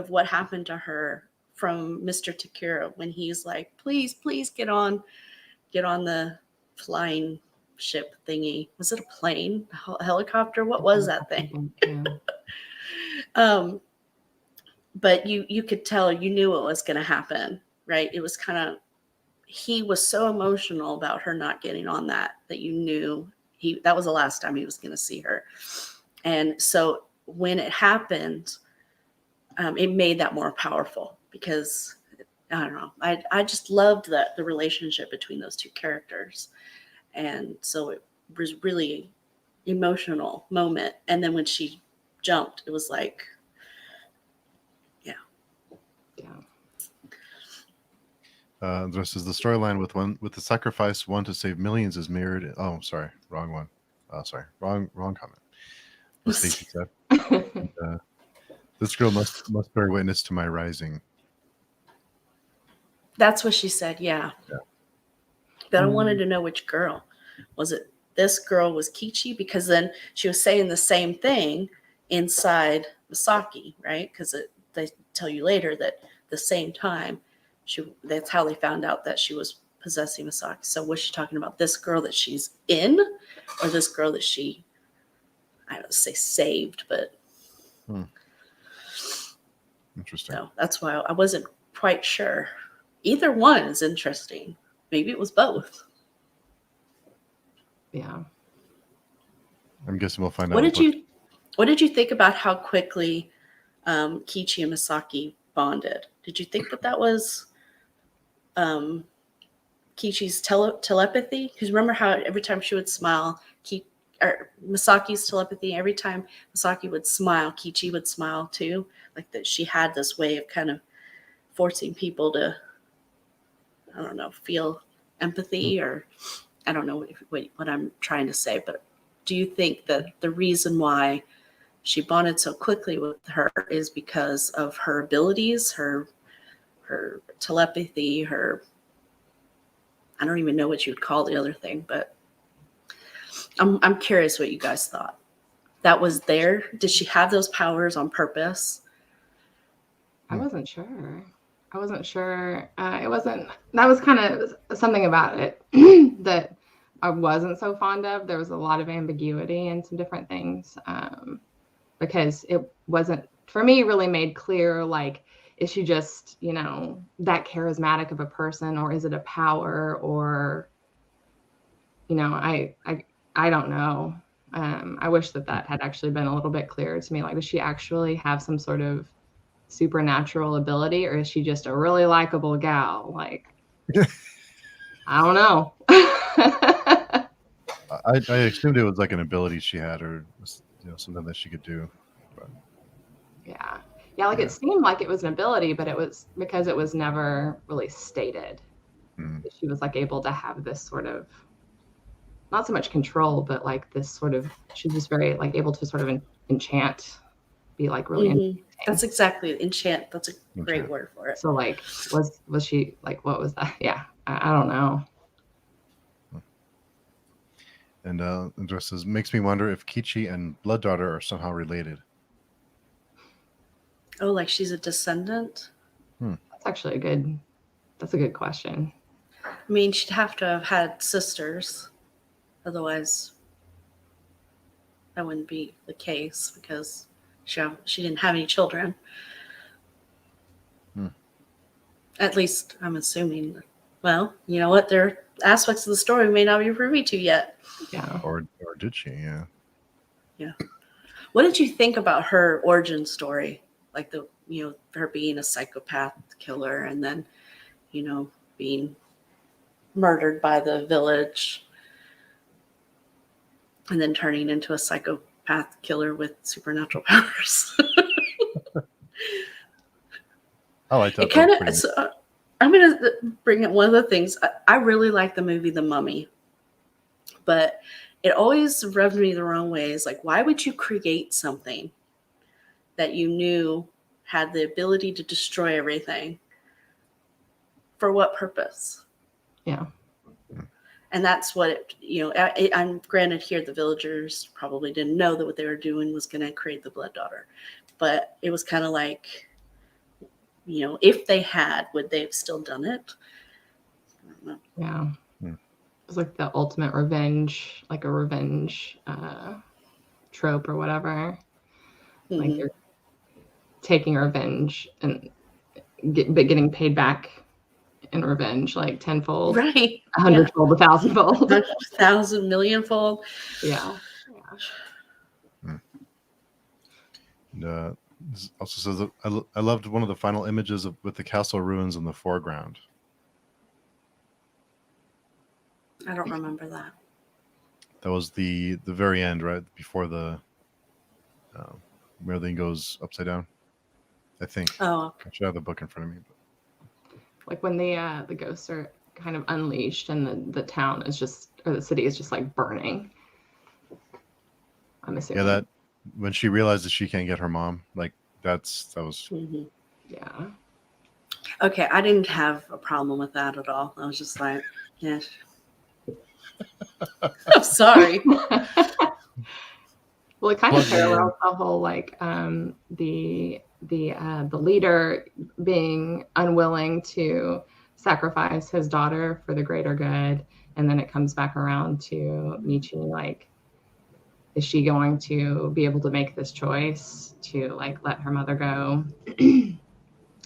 what happened to her from Mr. Takura when he's like, please get on the flying ship thingy. Was it a plane? A helicopter? What was that thing? Yeah. But you could tell, you knew what was going to happen, right? It was kind of, he was so emotional about her not getting on that you knew that was the last time he was going to see her. And so when it happened, it made that more powerful because I don't know. I just loved the relationship between those two characters. And so it was really emotional moment. And then when she jumped, it was like, The rest is the storyline with the sacrifice one to save millions is mirrored. Oh, sorry, wrong one. Sorry, wrong comment. What Stacey said. This girl must bear witness to my rising. That's what she said. Yeah. But I wanted to know which girl. Was it this girl was Kichi? Because then she was saying the same thing inside Misaki, right? Because they tell you later that the same time that's how they found out that she was possessing Misaki. So was she talking about this girl that she's in, or this girl that she, I don't say saved, but Interesting. So that's why I wasn't quite sure. Either one is interesting. Maybe it was both. Yeah. I'm guessing we'll find out. What did you think about how quickly Kichi and Misaki bonded? Did you think that was Kichi's telepathy? Because remember how every time she would smile, Misaki's telepathy, every time Misaki would smile, Kichi would smile too. Like that she had this way of kind of forcing people to, I don't know, feel empathy, or I don't know what I'm trying to say, but do you think that the reason why she bonded so quickly with her is because of her abilities, her telepathy, I don't even know what you'd call the other thing, but I'm curious what you guys thought. That was there? Did she have those powers on purpose? I wasn't sure. I wasn't sure. It wasn't. That was kind of something about it that I wasn't so fond of. There was a lot of ambiguity in some different things because it wasn't, for me, really made clear, like, is she just, that charismatic of a person, or is it a power, or, I don't know. I wish that had actually been a little bit clearer to me. Like, does she actually have some sort of supernatural ability, or is she just a really likable gal? Like, I don't know. I assumed it was like an ability she had, or something that she could do. But, yeah, like Yeah. it seemed like it was an ability, but it was because it was never really stated. That she was like able to have this sort of, not so much control, but like this sort of, she's just very like able to sort of enchant, be like really enchanting. That's exactly enchant. That's a great Enchant. word for it. So like, was she like, what was that? Yeah, I don't know. And Andres says, makes me wonder if Kichi and Blood Daughter are somehow related. Oh, like she's a descendant? That's actually that's a good question. I mean, she'd have to have had sisters. Otherwise, that wouldn't be the case because she didn't have any children. At least I'm assuming. Well, you know what? There are aspects of the story we may not be privy to yet. Yeah. Or did she? Yeah. Yeah. What did you think about her origin story? Like her being a psychopath killer and then, being murdered by the village and then turning into a psychopath killer with supernatural powers. I like that. It kind of. I'm going to bring up one of the things. I really like the movie The Mummy, but it always rubbed me the wrong way. It's like, why would you create something that you knew had the ability to destroy everything? For what purpose? Yeah. And that's what I'm granted here, the villagers probably didn't know that what they were doing was going to create the Blood Daughter. But it was kind of like, if they had, would they have still done it? I don't know. Yeah. It was like the ultimate revenge, like a revenge trope or whatever. Mm-hmm. Like you're taking revenge and getting paid back in revenge, like tenfold, right? 100-fold, 1,000-fold, 1,000 millionfold. Yeah. And also says that I loved one of the final images with the castle ruins in the foreground. I don't remember that. That was the very end, right before the everything goes upside down. I think. Oh, okay. I should have the book in front of me. But. Like when the ghosts are kind of unleashed and the town is just, or the city is just like burning. I'm assuming. Yeah, that when she realizes she can't get her mom, like that was. Mm-hmm. Yeah. Okay, I didn't have a problem with that at all. I was just like, yeah. I'm sorry. Well, it kind of parallels the whole like the leader being unwilling to sacrifice his daughter for the greater good, and then it comes back around to Michi, like, is she going to be able to make this choice to like let her mother go,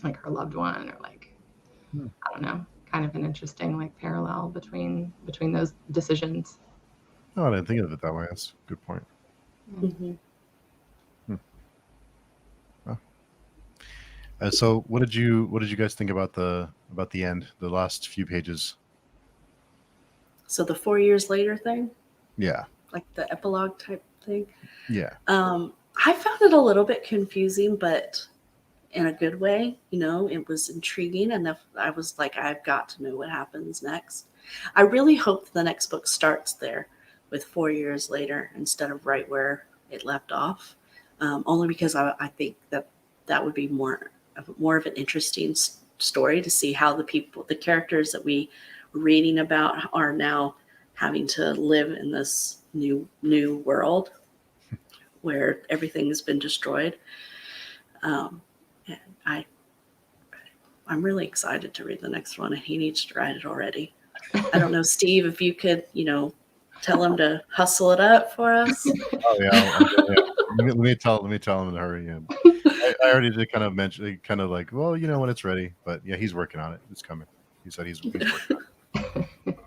like her loved one, or like I don't know, kind of an interesting like parallel between those decisions. Oh, I didn't think of it that way. That's a good point. Mm-hmm. So what did you guys think about the end, the last few pages? So the 4 years later thing? Yeah. Like the epilogue type thing? Yeah. I found it a little bit confusing, but in a good way. It was intriguing enough. I was like, I've got to know what happens next. I really hope the next book starts there with 4 years later instead of right where it left off. Only because I think that would be more of an interesting story to see how the characters that we were reading about are now having to live in this new world where everything has been destroyed. And I'm really excited to read the next one, and he needs to write it already. I don't know, Steve, if you could, tell him to hustle it up for us. Oh yeah, let me tell him to hurry. I already did kind of mention, kind of like, well, when it's ready. But yeah, he's working on it. It's coming. He said he's working on it.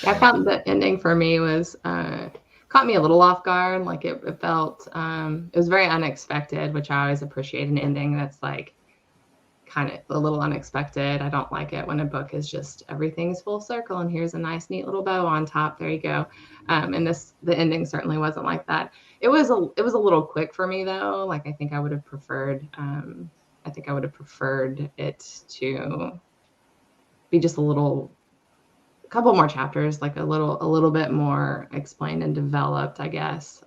I found the ending for me was caught me a little off guard. Like it felt it was very unexpected, which I always appreciate an ending that's like kind of a little unexpected. I don't like it when a book is just everything's full circle and here's a nice neat little bow on top. There you go. And the ending certainly wasn't like that. It was a little quick for me though. Like I think I would have preferred it to be just a couple more chapters, like a little bit more explained and developed, I guess.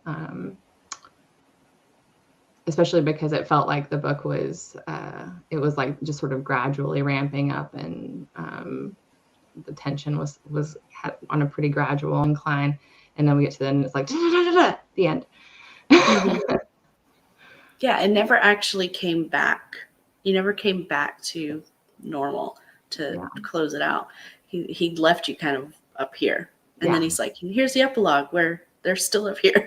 Especially because it felt like the book was it was like just sort of gradually ramping up, and the tension was on a pretty gradual incline, and then we get to the end and it's like the end. Mm-hmm. Yeah, it never actually came back. You never came back to normal to close it out. He left you kind of up here, and then he's like, here's the epilogue where they're still up here.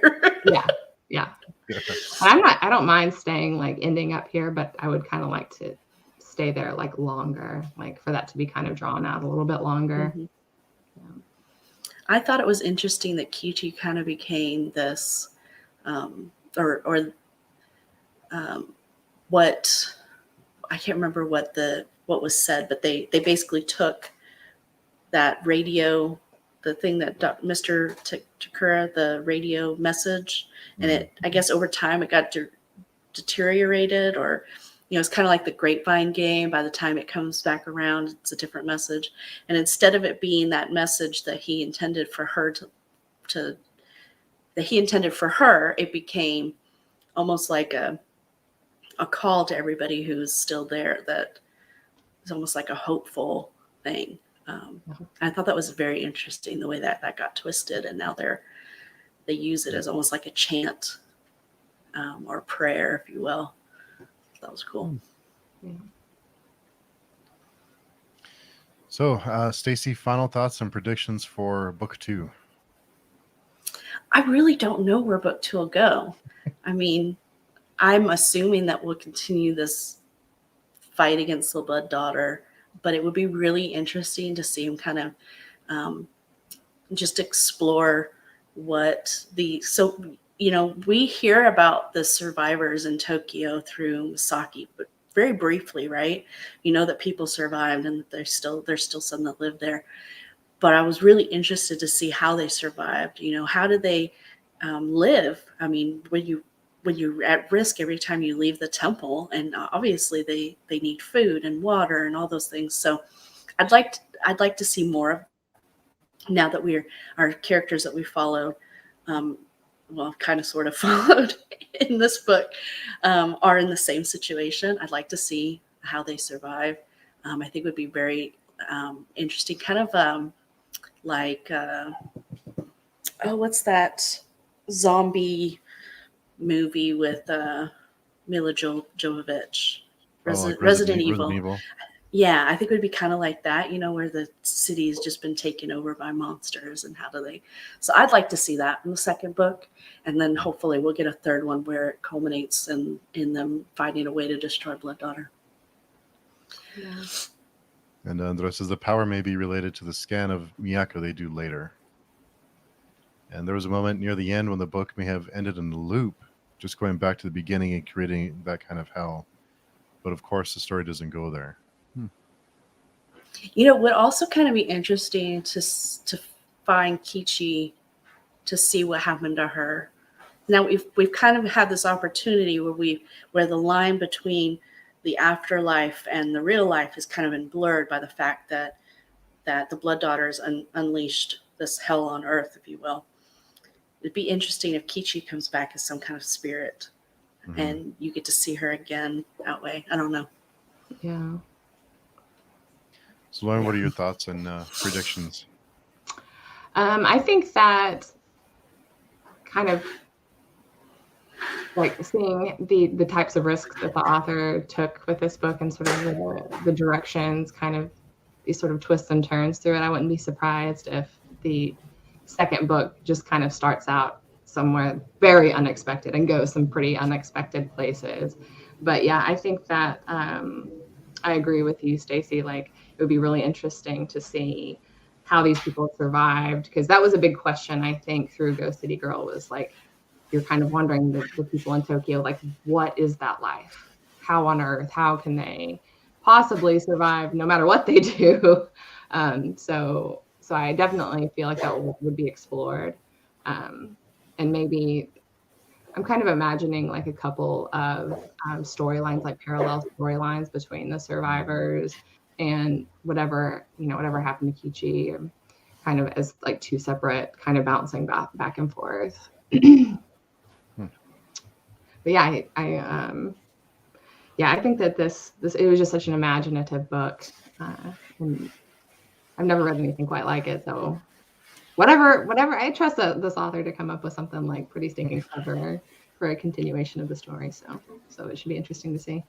yeah I don't mind staying like ending up here, but I would kind of like to stay there like longer, like for that to be kind of drawn out a little bit longer. Mm-hmm. I thought it was interesting that Kichi kind of became this what I can't remember what was said, but they basically took that radio, the thing that Mr. Takura, the radio message, and it, I guess over time it got deteriorated, or it's kind of like the grapevine game. By the time it comes back around, it's a different message, and instead of it being that message that he intended for her it became almost like a call to everybody who's still there. That is almost like a hopeful thing. I thought that was very interesting, the way that got twisted, and now they use it as almost like a chant or a prayer, if you will. That was cool. Yeah. So, Stacey, final thoughts and predictions for book 2? I really don't know where book 2 will go. I mean, I'm assuming that we'll continue this fight against the Blood Daughter, but it would be really interesting to see him kind of just explore we hear about the survivors in Tokyo through Misaki, but very briefly, right? That people survived and that there's still some that live there. But I was really interested to see how they survived. How did they live? I mean, when you're at risk every time you leave the temple, and obviously they need food and water and all those things. So I'd like to see more of, now that our characters that we followed, kind of sort of followed in this book, are in the same situation. I'd like to see how they survive. I think it would be very interesting, kind of what's that zombie movie with Mila Jovovich? Resident Evil. Yeah, I think it would be kind of like that, where the city has just been taken over by monsters, and how do they... So I'd like to see that in the second book, and then hopefully we'll get a third one where it culminates in them finding a way to destroy Blood Daughter. Yeah. And Andres says the power may be related to the scan of Miyako they do later. And there was a moment near the end when the book may have ended in a loop, just going back to the beginning and creating that kind of hell. But of course, the story doesn't go there. It would also kind of be interesting to find Kichi, to see what happened to her. Now we've kind of had this opportunity where the line between the afterlife and the real life has kind of been blurred by the fact that the Blood Daughters unleashed this hell on earth, if you will. It'd be interesting if Kichi comes back as some kind of spirit, and you get to see her again that way. I don't know. Yeah. So, Lauren, what are your thoughts and predictions? I think that kind of like seeing the types of risks that the author took with this book and sort of the directions, kind of these sort of twists and turns through it. I wouldn't be surprised if the second book just kind of starts out somewhere very unexpected and goes some pretty unexpected places. But yeah, I think that I agree with you, Stacey. Like, it would be really interesting to see how these people survived, because that was a big question, I think, through Ghost City Girl, was like, you're kind of wondering the people in Tokyo, like, what is that life? How on earth? How can they possibly survive no matter what they do? So I definitely feel like that would be explored. And maybe I'm kind of imagining like a couple of storylines, like parallel storylines between the survivors and whatever happened to Kichi, kind of as like two separate, kind of bouncing back and forth. But yeah, I think that this it was just such an imaginative book, and I've never read anything quite like it. So whatever, I trust this author to come up with something like pretty stinking clever for a continuation of the story. So it should be interesting to see.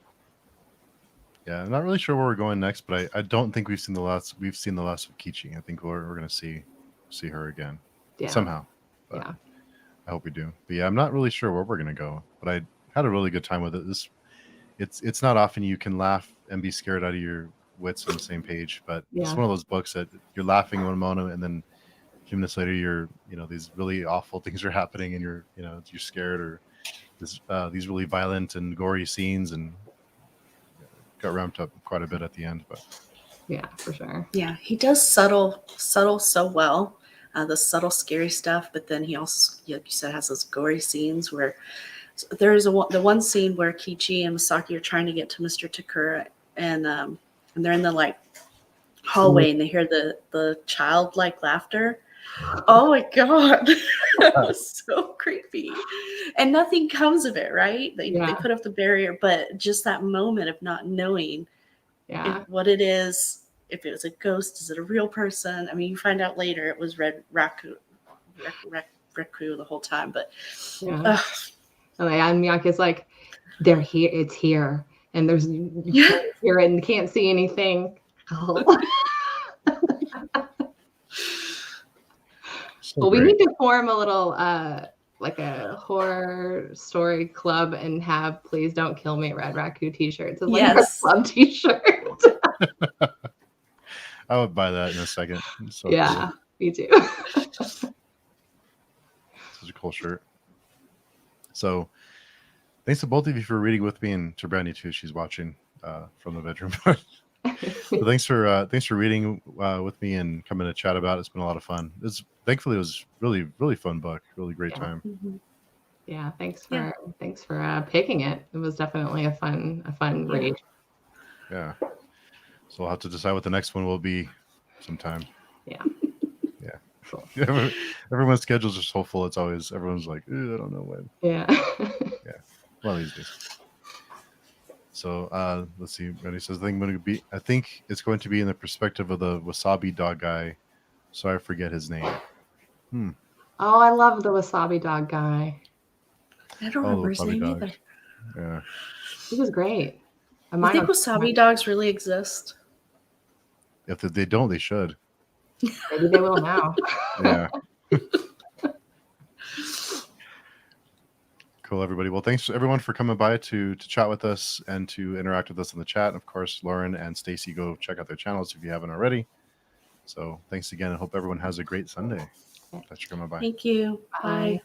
Yeah, I'm not really sure where we're going next, but I don't think we've seen the last of Kichi. I think we're going to see her again somehow. But Yeah. I hope we do. But yeah, I'm not really sure where we're going to go, but I had a really good time with it. It's not often you can laugh and be scared out of your wits on the same page, but it's one of those books that you're laughing one moment and then a few minutes later these really awful things are happening and you're scared, or these really violent and gory scenes, and got ramped up quite a bit at the end. But yeah, for sure. Yeah, he does subtle so well, the subtle scary stuff, but then he also, like you said, has those gory scenes where there's the one scene where Kichi and Misaki are trying to get to Mr. Takura, and they're in the like hallway and they hear the childlike laughter. Oh my god. That was so creepy. And nothing comes of it, right? They put up the barrier, but just that moment of not knowing what it is, if it was a ghost, is it a real person? I mean, you find out later it was Red Raku the whole time, but and Miyake's like, they're here, it's here, and there's you can't hear it and can't see anything. Well, we need to form a little like a horror story club and have "Please Don't Kill Me" Red Raku t-shirts. It's like a club t-shirt. I would buy that in a second. So yeah, cool. Me too. Such a cool shirt. So thanks to both of you for reading with me, and to Brandy too. She's watching from the bedroom. So thanks for reading with me and coming to chat about it. It's been a lot of fun. Thankfully it was really, really fun book. Really great time. Mm-hmm. Yeah, thanks for picking it. It was definitely a fun read. Yeah. So we'll have to decide what the next one will be sometime. Yeah. Yeah. Cool. Everyone's schedule's just so full. It's always, everyone's like, I don't know when. Yeah. Yeah. One of these days. So let's see. Randy says, I think it's going to be in the perspective of the wasabi dog guy. So I forget his name. Oh, I love the wasabi dog guy. I don't remember his name either. Yeah. He was great. I think wasabi dogs really exist. If they don't, they should. Maybe they will now. Yeah. Cool, everybody. Well, thanks everyone for coming by to chat with us and to interact with us in the chat. And of course, Lauren and Stacey, go check out their channels if you haven't already. So thanks again, and hope everyone has a great Sunday. Thanks for coming by. Thank you. Bye.